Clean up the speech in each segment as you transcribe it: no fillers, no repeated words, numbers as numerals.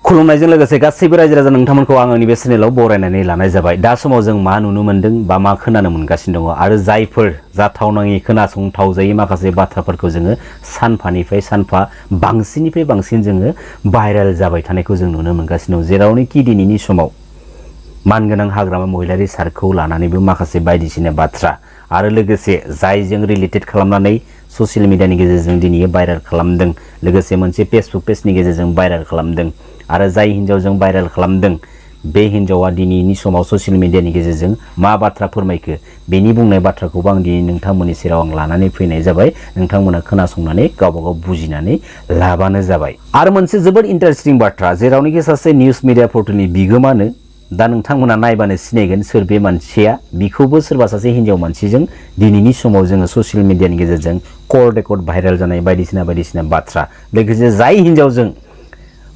खुलुमनायजों लोगोसे गासैबो रायजो राजा नोंथांमोनखौ आं आंनि बे चेनेलाव बरायनानै लानाय जाबाय। दा समाव जों मा नुनो मोनदों बा मा खोनानो मोनगासिनो दङ आरो जायफोर जाथावनाङि खोनासंथाव जायै माखासे बाथ्राफोरखौ जोङो सानफानिफ्राय सानफा बांसिननिफ्राय बांसिन जोङो भाइरेल जाबाय थानायखौ जों नुनो मोनगासिनो दं। जेरावनोखि दिनैनि समाव मानगोनां हाग्रामा महिलारि सारखौ लानानैबो माखासे बायदिसिना बाथ्रा आरो लोगोसे जायजों रिलेटेड खालामनानै ससियेल मिडियानि गेजेरजों दिनै भाइरेल खालामदों, लोगोसे मोनसे फेसबुक पेजनि गेजेरजों भाइरेल खालामदों आरो जाय हिन्जावजों भाइरेल खालामदों बे हिन्जावा दिनैनि समाव ससियेल मिडियानि गेजेरजों मा बाथ्रा फोरमायखो बेनि बुंनाय बाथ्राखौबो आं दिनै नोंथांमोननि सेराव आं लानानै फैनाय जाबाय। नोंथांमोना खोनासंनानै गावबा गाव बुजिनानै लाबानो जाबाय। आरो मोनसे जोबोद इन्टारेस्टिं बाथ्रा, जेरावनोखि सासे निउज मिडिया पर्टेलनि बिगोमानो दा नोंथांमोना नायबानो सिनायगोन सोर बे मानसिया। बिखौबो सोरबा सासे हिन्जाव मानसिजों दिनैनि समाव जोङो ससियेल मिडियानि गेजेरजों कल रेकर्ड भाइरेल जानाय बायदिसिना बाथ्रा, लोगोसे जाय हिन्जावजों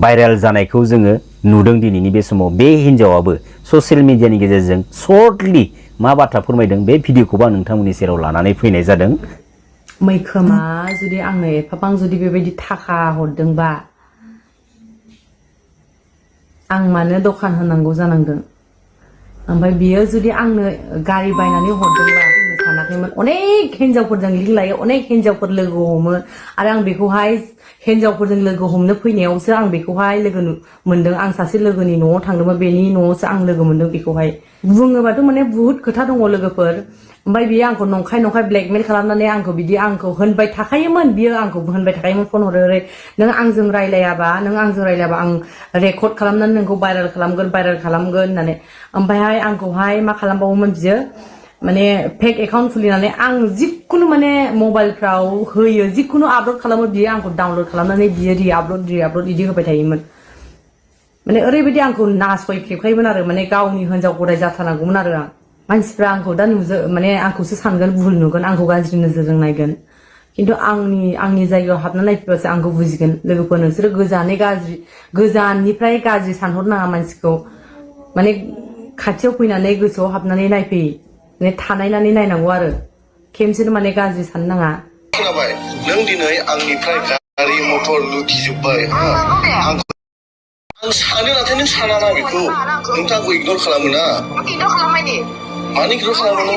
भाइरेल जानायखौ जोङो नुदों दिनैनि बे समाव, बे हिन्जावाबो ससियेल मिडियानि गेजेरजों सर्टलि मा बाथ्रा फोरमायदों बे भिडिअखौबो आं नोंथांमोननि सेराव लानानै फैनाय जादों। मैखोमा जुदि आंनो एफाबां जुदि बेबायदि थाखा हरदोंबा आं मानो दखान होनांगौ जानांदों? ओमफ्राय बियो जुदि आंनो गारि बायनानै हरदोंबा आंनो सानाखैमोन। अनेक हिन्जावफोरजों लिंक लायो, अनेक हिन्जावफोर लोगो हमो आरो आं बेखौहाय हिन्जावफोरजों लोगो हमनो फैनायावसो आं बेखौहाय लोगो मोनदों। आं सासे लोगोनि न'आव थांदोंमोन, बेनि न'आवसो आं लोगो मोनदों बेखौहाय। बुङोबाथ' माने बुहुत खोथा दङ लोगोफोर। ओमफ्राय बियो आंखौ नंखाय ब्लेकमेल खालामनानै आंखौ होनबाय थाखायोमोन। बियो आंखौ होनबाय थाखायोमोन फन हरै नों आंजों रायलायाबा आं रेकर्ड खालामनानै नोंखौ भाइरेल खालामगोन होननानै। ओमफ्रायहाय आंखौहाय मा खालामबावोमोन बियो, माने फेक एकाउन्ट खुलिनानै आं जिखुनु माने मबाइलफ्राव होयो, जिखुनु आपल'ड खालामो बियो आंखौ डाउनल'ड खालामनानै बियो रि-आपल'ड बिदि होबाय थायोमोन। माने ओरैबायदि आंखौ नासयख्रेबखायोमोन आरो, माने गावनि हिन्जाव गदाय जाथारनांगौमोन आरो आं। मानसिफ्रा आंखौ दा माने आंखौसो सानगोन, भुल नुगोन, आंखौ गाज्रि नोजोरजों नायगोन। खिन्थु आंनि जायगायाव हाबना नायफैबासो आंखौ बुजिगोन। लोगोफोर नोंसोरो गोजाननिफ्राय गाज्रि सानहरनाङा मानसिखौ। माने खाथियाव फैनानै गोसोआव हाबनानै नायफै, माने थानायनानै नायनांगौ आरो खेमसेनो माने गाज्रि साननो नाङा। खोनाबाय, नों दिनै आंनिफ्राय गारि मटर लुथिजोब्बाय। आं सानो, नाथाय नों साना ना बेखौ। नोंथांखौ इगनर खालामो ना। इगनर खालामबायनि मानो इगनर खालामो नों?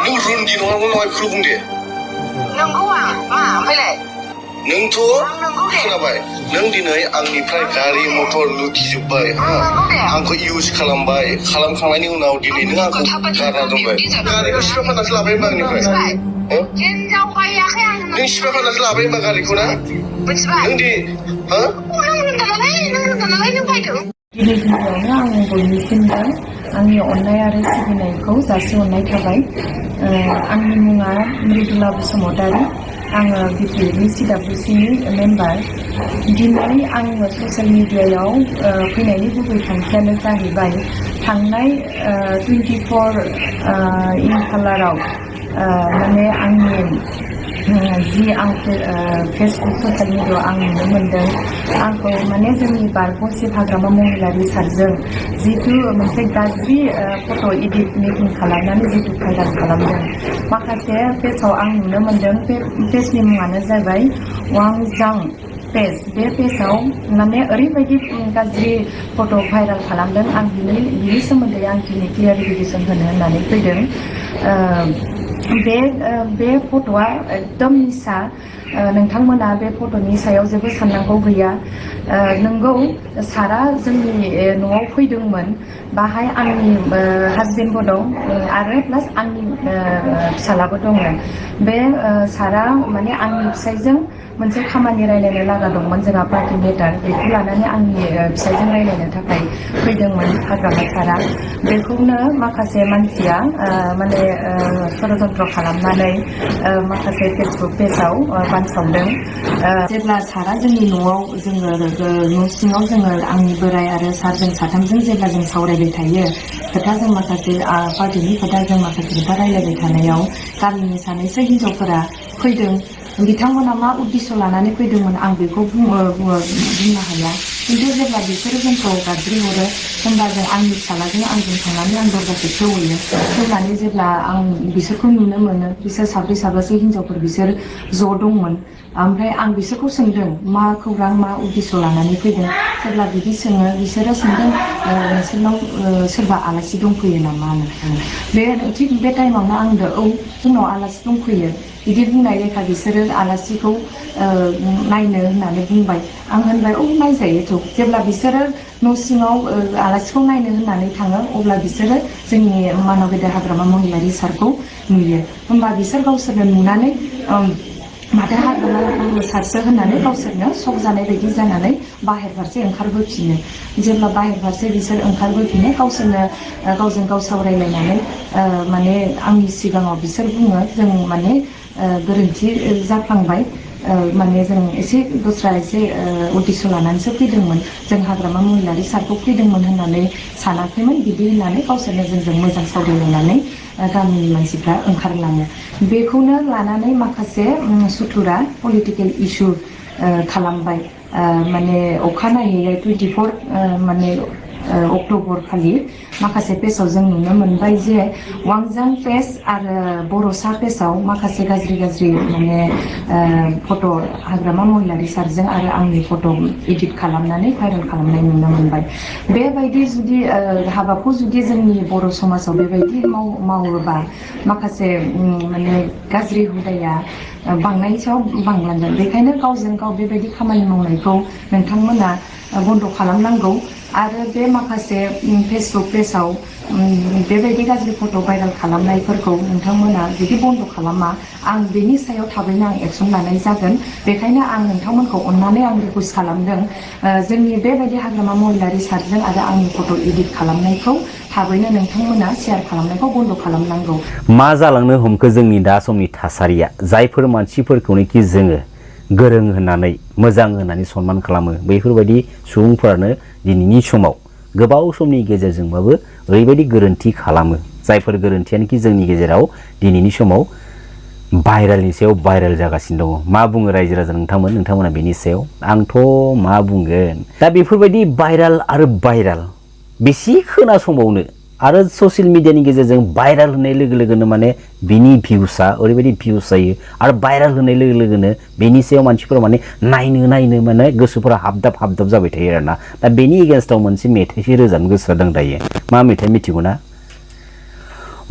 नों रुन्दि नङामोन नङा बेखौ बुं दे। नंगौ मा ओमफ्रायलाय? नोंथ' खोनाबाय, नों दिनै आंनिफ्राय गारि मटर लुथिजोब्बाय। आंखौ इउज खालामखांनायनि उनाव दिनै नों आंखौ गारना दोनबाय। गारिखौ सिफा फाननासो लाबाय होनबा आंनिफ्राय। नों सिफा फाननासो लाबाय होनबा गारिखौ ना? नों दि गिबियावनो आं बयनिसिमबो आंनि अननाय आरो सिबिनायखौ जासिहरनाय थाबाय। आंनि मुङा मृदुला बसुमतारी। आङो बिटिआरनि CWCनि मेम्बार। दिनै आङो ससियेल मिडियायाव फैनायनि गुबै थांखियानो जाहैबाय, थांनाय 24 खालाराव माने आंनि जि आं फेसबुक ससियेल मिडियायाव आं नुनो मोनदों, आंखौ माने जोंनि बारग'से हाग्रामा महिलारि सारजों जिथु मोनसे गाज्रि फट' इडिट मेकिं खालामनानै जिथु भाइरेल खालामदों। माखासे पेजाव आं नुनो मोनदों, बे पेजनि मुङानो जाबाय वांजां पेज। बे पेजाव माने ओरैबायदि गाज्रि फट' भाइरेल खालामदों। आं बिनि सोमोन्दै आं दिनै क्लियारिफिकेसन होनो होननानै फैदों। बे फट'आ एकदम मिसा। नोंथांमोना बे फट'नि सायाव जेबो साननांगौ गैया। नोंगौ सारा जोंनि न'आव फैदोंमोन, बाहाय आंनि हासबेन्डबो दं आरो प्लास आंनि फिसालाबो दङ। बे सारा माने आंनि फिसाइजों मोनसे खामानि रायलायनो लागा दंमोन, जोंहा पार्टि मेटार। बेखौ लानानै आंनि फिसाइजों रायलायनो थाखाय फैदोंमोन हाग्रामा सारा। बेखौनो माखासे मानसिया माने षड़यन्त्र खालामनानै माखासे फेसबुक पेजाव बानसावदों। जेब्ला सारा जोंनि न'आव जोङो न' सिङाव जोङो आंनि बोराइ आरो सारजों साथामजों जेब्ला जों सावरायबाय थायो, खोथाजों माखासे पार्टिनि खोथाजों माखासे खोथा रायलायबाय थानायाव गामिनि सानैसो हिन्जावफोरा फैदों। बिथांमोना मा उद्देश्य लानानै फैदोंमोन आं बेखौ बुंनो हाया। खिन्थु जेब्ला बिसोरो जोंखौ गाज्रि हरो होमबा जों आंनि फिसालाजों आंजों थांनानै आं दरजाखौ खेवहैयो खेवनानै जेब्ला आं बिसोरखौ नुनो मोनो बिसोर साब्रै साबासो हिनजावफोर बिसोर ज' दंमोन ओमफ्राय आं बिसोरखौ सोंदों मा खौरां मा उद्देश्य लानानै फैदों जेब्ला बिदि सोङो बिसोरो सोंदों नोंसोरनाव सोरबा आलासि दंफैयो नामा बे थिग बे टाइमावनो आं होनदों औ जोंनाव आलासि दंफैयो बिदि बुंनाय लेखा बिसोरो आलासिखौ नायनो होननानै बुंबाय आं होनबाय औ नायजायोथ' जेब्ला बिसोरो न' सिङाव आलासिखौ नायनो होननानै थाङो अब्ला बिसोरो जोंनि मानव गेदेर हाग्रामा महिलारि सारखौ नुयो होमबा बिसोर गावसोरनो नुनानै माथो हाग्रामा सारसो होननानै गावसोरनो शक जानाय बायदि जानानै बाहेर फारसे ओंखारबोफिनो जेब्ला बाहेर फारसे बिसोर ओंखारबोफिनो गावसोरनो गावजों गाव सावरायलायनानै माने आंनि सिगाङाव बिसोर बुङो जों माने गोरोन्थि जाफ्लांबाय माने जों एसे दस्रा एसे उद्देश्य लानानैसो फैदोंमोन जों हाग्रामा महिलारि सारखौ फैदोंमोन होननानै सानाखैमोन बिदि होननानै गावसोरनो जोंजों मोजां सावरायलायनानै गामिनि मानसिफ्रा ओंखारलाङो बेखौनो लानानै माखासे सुथुरा पलिटिकेल इस्यु खालामबाय माने अखानायै 24 माने अक्ट'बर खालि माखासे पेजाव जों नुनो मोनबाय जे वांजां पेज आरो बर'सा पेजाव माखासे गाज्रि माने फट' हाग्रामा महिलारि सारजों आरो आंनि फट' एडिट खालामनानै भाइरेल खालामनाय नुनो मोनबाय बेबायदि जुदि हाबाखौ जुदि जोंनि बर' समाजाव बेबायदि मावोबा माखासे माने गाज्रि हुदाया बांनायनि सायाव बांलांगोन बेखायनो गावजों गाव बेबायदि खामानि मावनायखौ नोंथांमोना बन्द' खालामनांगौ आरो बे माखासे फेसबुक पेजाव बेबायदि गाज्रि फट' भाइरेल खालामनायफोरखौ नोंथांमोना जुदि बन्द' खालामा आं बेनि सायाव थाबैनो आं एक्सन लानाय जागोन बेखायनो आं नोंथांमोनखौ अननानै आं रिकुवेस्ट खालामदों जोंनि बेबायदि हाग्रामा महिलारि सारजों आरो आंनि फट' एडिट खालामनायखौ थाबैनो नोंथांमोना शेयार खालामनायखौ बन्द' खालामनांगौ मा जालांनो हमखो जोंनि दा समनि थासारिया जायफोर मानसिफोरखौनोखि जोङो गोरों होननानै मोजां होननानै सनमान खालामो बैफोरबायदि सुबुंफोरानो दिनैनि समाव गोबाव समनि गेजेरजोंबाबो ओरैबायदि गोरोन्थि खालामो जायफोर गोरोन्थियानोखि जोंनि गेजेराव दिनैनि समाव भाइरेलनि सायाव भाइरेल जागासिनो दङ मा बुङो रायजो राजा नोंथांमोना बेनि सायाव आंथ' मा बुंगोन दा बेफोरबायदि भाइरेल आरो भाइरेल बेसे खोनासंबावनो आरो ससियेल मिडियानि गेजेरजों भाइरेल होनाय लोगो लोगोनो माने बिनि भिउसआ ओरैबायदि भिउस जायो आरो भाइरेल होनाय लोगो लोगोनो बेनि सायाव मानसिफोरा माने नायनो माने गोसोफोरा हाबदाब जाबाय थायो आरोना दा बेनि एगेन्स्टआव मोनसे मेथाइसो रोजाबनो गोसो जादों दायो मा मेथाइ मिथिगौ ना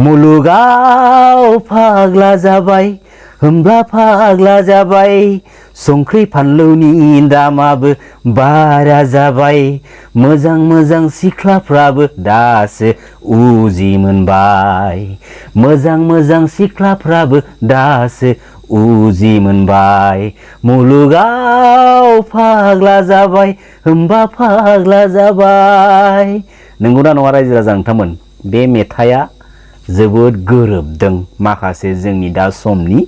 मुलुगाव फाग्ला जाबाय होमब्ला फाग्ला जाबाय संख्रि फानलुनि दामाबो बारा जाबाय मोजां सिख्लाफ्राबो दासो उजि मोनबाय मोजां सिख्लाफ्राबो दासो उजि मोनबाय मुलुगाव फाग्ला जाबाय होमबा फाग्ला जाबाय नंगौना नङा रायजो राजा नोंथांमोन बे मेथाइया जोबोद गोरोबदों माखासे जोंनि दा समनि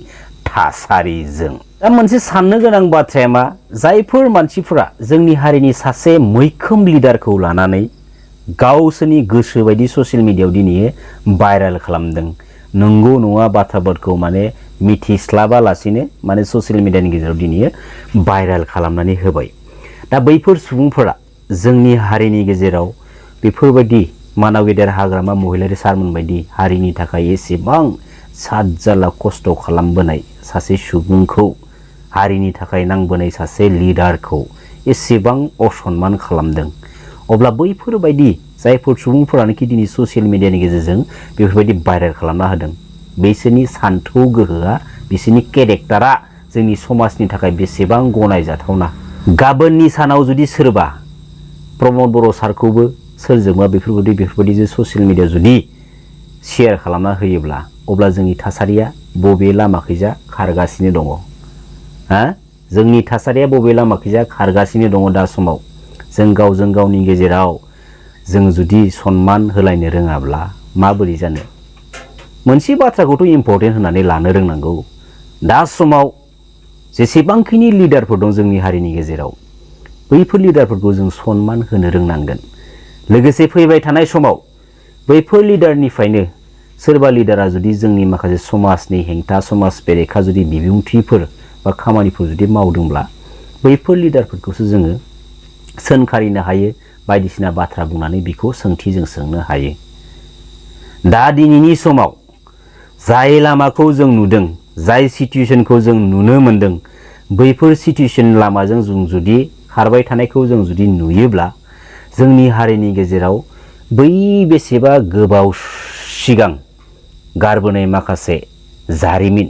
थासारिजों दा मोनसे साननो गोनां बाथ्राया मा जायफोर मानसिफोरा जोंनि हारिनि सासे मैखोम लिडारखौ लानानै गावसोरनि गोसो बायदि ससियेल मिडियायाव दिनै भाइरेल खालामदों नंगौ नङा बाथ्राफोरखौ माने मिथिस्लाबालासिनो माने ससियेल मिडियानि गेजेराव दिनै भाइरेल खालामनानै होबाय दा बैफोर सुबुंफोरा जोंनि हारिनि गेजेराव बेफोरबायदि मानव गेदेर हाग्रामा महिलारि सारमोन बायदि हारिनि थाखाय एसेबां साद जारला खस्थ' खालामबोनाय सासे सुबुंखौ हारिनि थाखाय नांबोनाय सासे लिडारखौ एसेबां असनमान खालामदों अब्ला बैफोरबायदि जायफोर सुबुंफोरानोखि दिनै ससियेल मिडियानि गेजेरजों बेफोरबायदि भाइरेल खालामना होदों बिसोरनि सान्थौ गोहोआ बिसोरनि केरेक्टारा जोंनि समाजनि थाखाय बेसेबां गनायजाथावना गाबोननि सानाव जुदि सोरबा प्रमद बर' सारखौबो सोरजोंबा बेफोरबायदि जे ससियेल मिडिया जुदि शेयार खालामना होयोब्ला अब्ला जोंनि थासारिया बबे लामाखैजा खारगासिनो दङ जोंनि थासारिया बबे लामाखैजा खारगासिनो दङ दा समाव जों गावजों गावनि गेजेराव जों जुदि सनमान होलायनो रोङाब्ला माबोरै जानो मोनसे बाथ्राखौथ' इम्पर्टेन्ट होननानै लानो रोंनांगौ दा समाव जेसेबांखिनि लिडारफोर दं जोंनि हारिनि गेजेराव बैफोर लिडारफोरखौ जों सनमान होनो रोंनांगोन लोगोसे फैबाय थानाय समाव बैफोर लिडारनिफ्रायनो सोरबा लिडारा जुदि जोंनि माखासे समाजनि हेंथा समाज बेरेखा जुदि बिबुंथिफोर बा खामानिफोर जुदि मावदोंब्ला बैफोर लिडारफोरखौसो जोङो सोंखारिनो हायो बायदिसिना बाथ्रा बुंनानै बिखौ सोंथिजों सोंनो हायो। दा दिनैनि समाव जाय लामाखौ जों नुदों, जाय सिचुएशनखौ जों नुनो मोनदों, बैफोर सिचुएशन लामाजों जों जुदि खारबाय थानायखौ जों जुदि नुयोब्ला जोंनि हारिनि गेजेराव बै बेसेबा गोबाव सिगां गारबोनाय माखासे जारिमिन,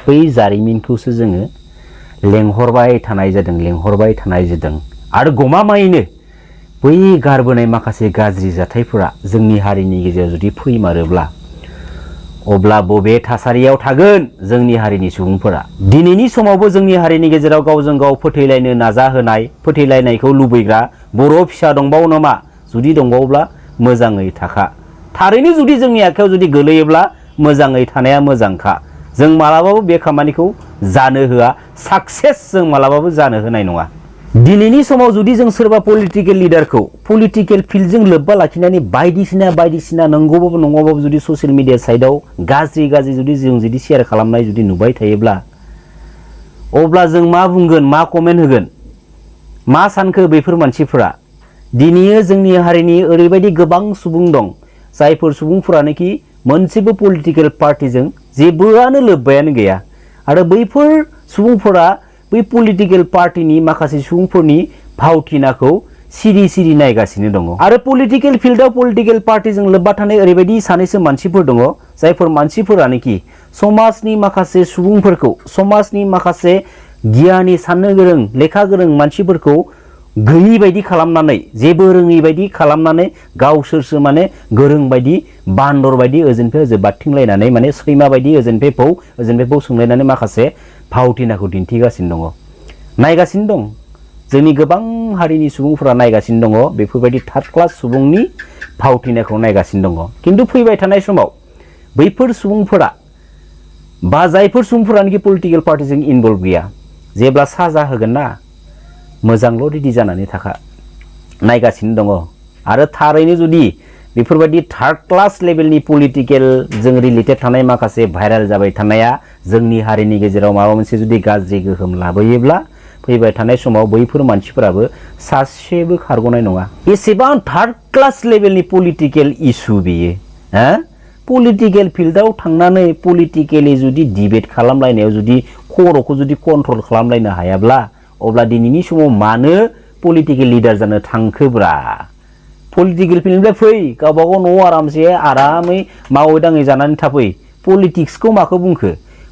बै जारिमिनखौसो जोङो लेंहरबाय थानाय जादों आरो गमामायैनो बै गारबोनाय माखासे गाज्रि जाथायफोरा जोंनि हारिनि गेजेराव जुदि फैमारोब्ला अब्ला बबे थासारियाव थागोन जोंनि हारिनि सुबुंफोरा? दिनैनि समावबो जोंनि हारिनि गेजेराव गावजों गाव फोथैलायनो नाजाहोनाय, फोथैलायनायखौ लुबैग्रा बर' फिसा दंबावो नामा? जुदि दंबावोब्ला मोजाङै थाखा। थारैनो जुदि जोंनि आखायाव जुदि गोलैयोब्ला मोजाङै थानाया मोजांखा। जों मालाबाबो बे खामानिखौ जानो होआ, साक्सेस जों मालाबाबो जानो होनाय नङा। दिनैनि समाव जुदि जों सोरबा पलिटिकेल लिडारखौ पलिटिकेल फिल्डजों लोब्बा लाखिनानै बायदिसिना नंगौबाबो नङाबाबो जुदि ससियेल मिडिया साइडआव गाज्रि जुदि जों जुदि शेयार खालामनाय जुदि नुबाय थायोब्ला अब्ला जों मा बुंगोन, मा कमेन्ट होगोन, मा सानखो बेफोर मानसिफोरा? दिनै जोंनि हारिनि ओरैबायदि गोबां सुबुं दं जायफोर सुबुंफोरानोखि मोनसेबो पलिटिकेल पार्टिजों जेबोआनो लोब्बायानो गैया आरो बैफोर सुबुंफोरा बै पलिटिकेल पार्टिनि माखासे सुबुंफोरनि भावथिनाखौ सिरि नायगासिनो दङ। आरो पलिटिकेल फिल्डआव पलिटिकेल पार्टिजों लोब्बा थानाय ओरैबायदि सानैसो मानसिफोर दङ जायफोर मानसिफोरानोखि समाजनि माखासे सुबुंफोरखौ, समाजनि माखासे गियानि, साननो गोरों, लेखा गोरों मानसिफोरखौ गैयि बायदि खालामनानै, जेबो रोङै बायदि खालामनानै गावसोरसो माने गोरों बायदि, बान्दर बायदि ओजोंनिफ्राय ओजों बारथिंलायनानै माने सैमा बायदि ओजोंनिफ्राय फौ सोंलायनानै माखासे भावथिनाखौ दिन्थिगासिनो दङ, नायगासिनो दं। जोंनि गोबां हारिनि सुबुंफोरा नायगासिनो दङ, बेफोरबायदि थार्ड क्लास सुबुंनि भावथिनाखौ नायगासिनो दङ। खिन्थु फैबाय थानाय समाव बैफोर सुबुंफोरा बा जायफोर सुबुंफोरानोखि पलिटिकेल पार्टिजों इनभल्भ गैया, जेब्ला साजा होगोन ना मोजांल' रेडि जानानै थाखा, नायगासिनो दङ। आरो थारैनो जुदि बेफोरबायदि थार्ड क्लास लेभेलनि पलिटिकेल जों रिलेटेड थानाय माखासे भाइरेल जाबाय थानाया जोंनि हारिनि गेजेराव माबा मोनसे जुदि गाज्रि गोहोम लाबोयोब्ला फैबाय थानाय समाव बैफोर मानसिफोराबो सासेबो खारग'नाय नङा। एसेबां थार्ड क्लास लेभेलनि पलिटिकेल इस्यु बेयो, पलिटिकेल फिल्डआव थांनानै पलिटिकेलि जुदि डिबेट खालामलायनायाव जुदि खर'खौ जुदि कन्ट्रल खालामलायनो हायाब्ला अब्ला दिनैनि समाव मानो पलिटिकेल लिडार जानो थांखोब्रा? पलिटिकेल फिल्डनिफ्राय फै, गावबागाव न'आव आरामै मावै दाङै जानानै थाफै। पलिटिक्सखौ माखौ बुंखो?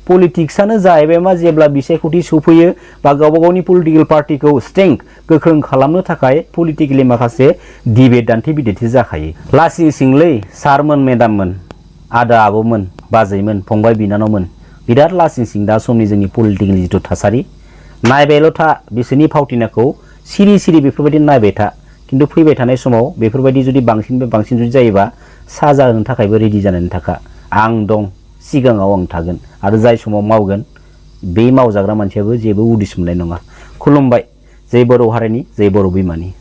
पलिटिक्सआनो जाहैबाय मा, जेब्ला बिसायख'थि सफैयो बा गावबा गावनि पलिटिकेल पार्टिखौ स्ट्रेंथ गोख्रों खालामनो थाखाय पलिटिकेलि माखासे डिबेट दान्थे बिदान्थे जाखायो। लासिं सिंलै सारमोन, मेडाममोन, आदा आब'मोन, बाजैमोन, फंबाय बिनानावमोन, बिराद लासिं सिं दा समनि जोंनि पलिटिकेल जिथु थासारि। नायबायल' था बिसोरनि फावथिनाखौ सिरि बेफोरबायदि नायबाय था। खिन्थु फैबाय थानाय समाव बेफोरबायदि जुदि बांसिननिफ्राय बांसिन जुदि जायोबा साजा होनो थाखायबो रेडि जानानै थाखा। आं दं, सिगाङाव आं थागोन आरो जाय समाव मावगोन बे मावजाग्रा मानसियाबो जेबो उदिस मोननाय नङा। खुलुमबाय। जै बर' हारिनि, जै बर' बिमानि।